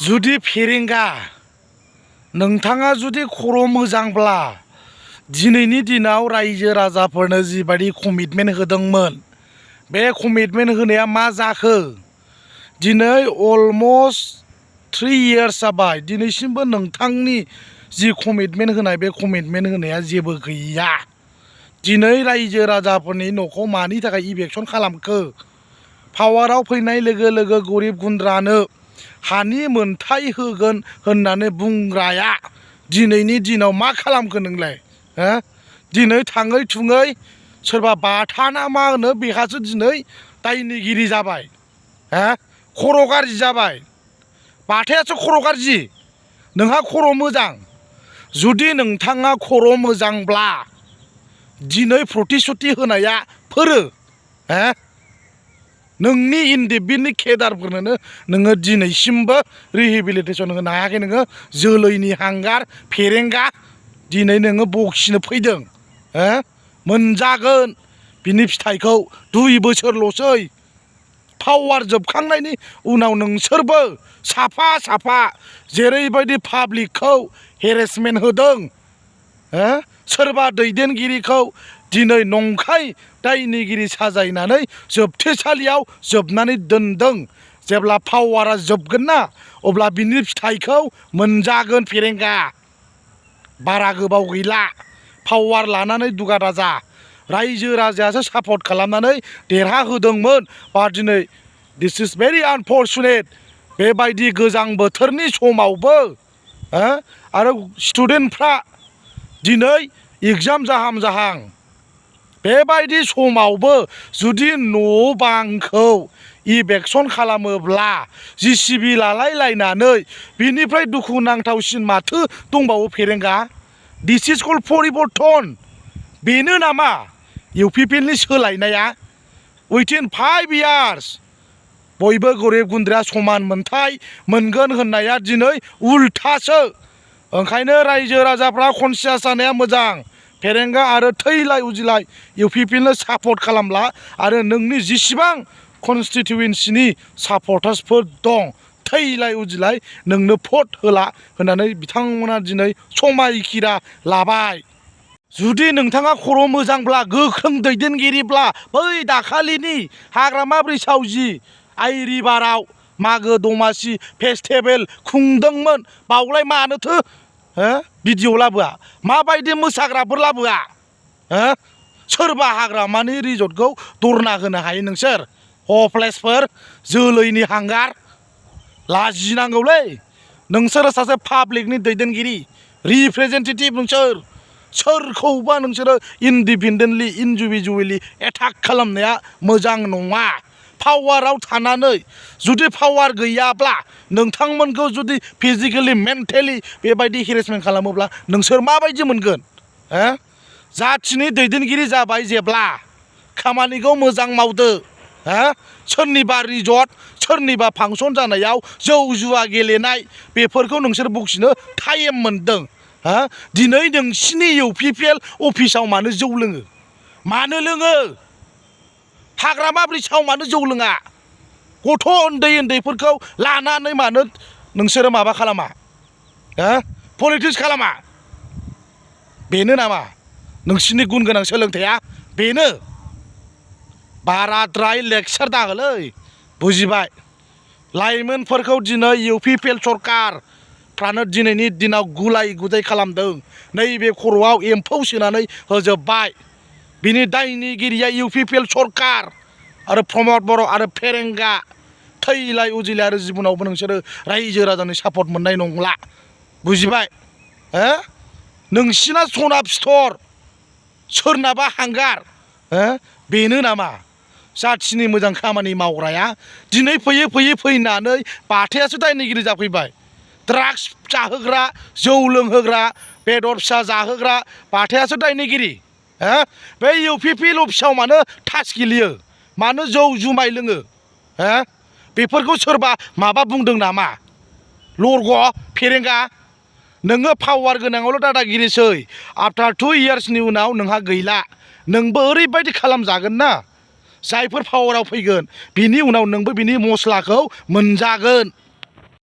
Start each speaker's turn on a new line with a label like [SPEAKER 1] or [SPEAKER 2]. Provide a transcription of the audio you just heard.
[SPEAKER 1] जुदि फेरेंगा नोंथाङा जुदि खर' मोजांब्ला दिनैनि दिनाव रायजो राजाफोरनो जिबायदि कमिटमेन्ट होदोंमोन बे कमिटमेन्ट होनाया मा जाखो दिनै अलमस्ट 3 years जाबाय दिनैसिमबो नोंथांनि जि कमिटमेन्ट होनाय बे कमिटमेन्ट होनाया जेबो गैया दिनै रायजो राजाफोरनि न'खौ मानि थाखाय इभेक्सन खालामखो पावाराव फैनाय लोगो लोगो गरिब गुन्द्रानो हानि मोनथाय होगोन होननानै बुंग्राया दिनैनि दिनाव मा खालामखो नोंलाय दिनै थाङै थुङै सोरबा बाथाना मा होनो बेहासो दिनै दायनिगिरि जाबाय खर' गाज्रि जाबाय बाथायासो खर' गाज्रि नोंहा खर' मोजां जुदि नोंथाङा खर' मोजांब्ला दिनै प्रतिश्रुति होनाया फोरो नोंनि इन्डिपेन्डेन्टनि केडारफोरनो नोङो दिनैसिमबो रिहेबिलिटेसन होनो हायाखै नोङो जोलैनि हांगार फेरेंगा दिनै नोङो बखिनो फैदों मोनजागोन बिनि फिथाइखौ 2 बोसोरल'सै पावार जोबखांनायनि उनाव नोंसोरबो साफा साफा जेरैबायदि पाब्लिकखौ हेरेसमेन्ट होदों सोरबा दैदेनगिरिखौ दिनै नंखाय दायनिगिरि साजायनानै जोबथेसालियाव जोबनानै दोनदों जेब्ला पावारा जोबगोन ना अब्ला बिनि फिथाइखौ मोनजागोन फेरेंगा बारा गोबाव गैला पावार लानानै दुगा राजा रायजो राजायासो सापर्ट खालामनानै देरहाहोदोंमोन बा दिनै दिस इज भेरि आनफर्चुनेट बेबायदि गोजां बोथोरनि समावबो आरो स्टुडेन्टफ्रा दिनै एग्जाम जाहां जाहां बेबायदि समावबो जुदि न' बांखौ इभेक्सन खालामोब्ला जिसिबि लालायलायनानै बिनिफ्राय दुखुनांथावसिन माथो दंबावो फेरेंगा दिस इज कल्ड परिबर्तन बेनो नामा इउपिपिएलनि सोलायनाया उइथिन 5 years बयबो गरिब गुन्द्राया समान मोनथाय मोनगोन होननाया दिनै उल्थासो ओंखायनो रायजो राजाफ्रा कनसियास जानाया मोजां फेरेंगा आरो थैलाय उजिलाय इउपिपिएलनो सापर्ट खालामला आरो नोंनि जेसेबां कनस्टिटिउयेन्सिनि सापर्टार्सफोर दं थैलाय उजिलाय नोंनो भट होला होननानै बिथांमोना दिनै समायखिरा लाबाय जुदि नोंथाङा खर' मोजांब्ला गोख्रों दैदेनगिरिब्ला बै दाखालिनि हाग्रामा ब्रिजावजि आइरिबाराव मागो दमासि फेस्टिभेल खुंदोंमोन बावलाय मानोथो भिडिअ लाबोआ माबायदि मोसाग्राफोर लाबोआ सोरबा हाग्रामानि रिजर्टखौ दरना होनो हायो नोंसोर हपलेसफोर जोलैनि हांगार लाजिनांगौलै नोंसोरो सासे पाब्लिकनि दैदेनगिरि रिप्रेजेन्टेटिभ नोंसोर सोरखौबा नोंसोरो इन्डिपेन्डेन्टलि इन्डिभिजुवेलि एटाक खालामनाया मोजां नङा पावाराव थानानै जुदि पावार गैयाब्ला नोंथांमोनखौ जुदि फिजिकेलि मेन्टेलि बेबायदि हेरेसमेन्ट खालामोब्ला नोंसोर माबायदि मोनगोन जाथिनि दैदेनगिरि जाबाय जेब्ला खामानिखौ मोजां मावदो सोरनिबा रिजर्ट सोरनिबा फांसन जानायाव जौ जुवा गेलेनाय बेफोरखौ नोंसोर बखिनो टाइम मोनदों दिनै नोंसिनि इउपिपिएल अफिसाव मानो जौ लोङो मानो लोङो हाग्रामा ब्रिजाव मानो जौ लोङा गथ' उन्दै उन्दैफोरखौ लानानै मानो नोंसोरो माबा खालामा पलिटिक्स खालामा बेनो नामा नोंसिनि गुन गोनां सोलोंथाइया बेनो बाराद्राय लेक्सार दाहोलै बुजिबाय लाइमोनफोरखौ दिनै इउपिपिएल सरकारफ्रानो दिनैनि दिनाव गुलाय गुजाय खालामदों नैबे खर'आव एम्फौ सोनानै होजोब्बाय बिनि दायनिगिरिया इउपिपिएल सरकार आरो प्रमद बर' आरो फेरेंगा थैलाय उजिलाय आरो जिबनावबो नोंसोरो रायजो राजानि सापर्ट मोननाय नंला बुजिबाय नोंसिना सना फिथर सोरनाबा हांगार बेनो नामा जाथिनि मोजां खामानि मावग्राया दिनै फैयै फैयै फैनानै बाथायासो दायनिगिरि जाफैबाय ड्राग्स जाहोग्रा जौ लोंहोग्रा बेदर फिसा जाहोग्रा बाथायासो दायनिगिरि बे इउपिपिएल अफिसाव मानो थास गेलेयो मानो जौ जुमाय लोङो बेफोरखौ सोरबा माबा बुंदों नामा लरग' फेरेंगा नोङो पावार गोनाङावल' दादागिरिसै आफ्टार 2 yearsनि उनाव नोंहा गैला नोंबो ओरैबायदि खालामजागोन ना जायफोर पावाराव फैगोन बिनि उनाव नोंबो बिनि मस्लाखौ मोनजागोन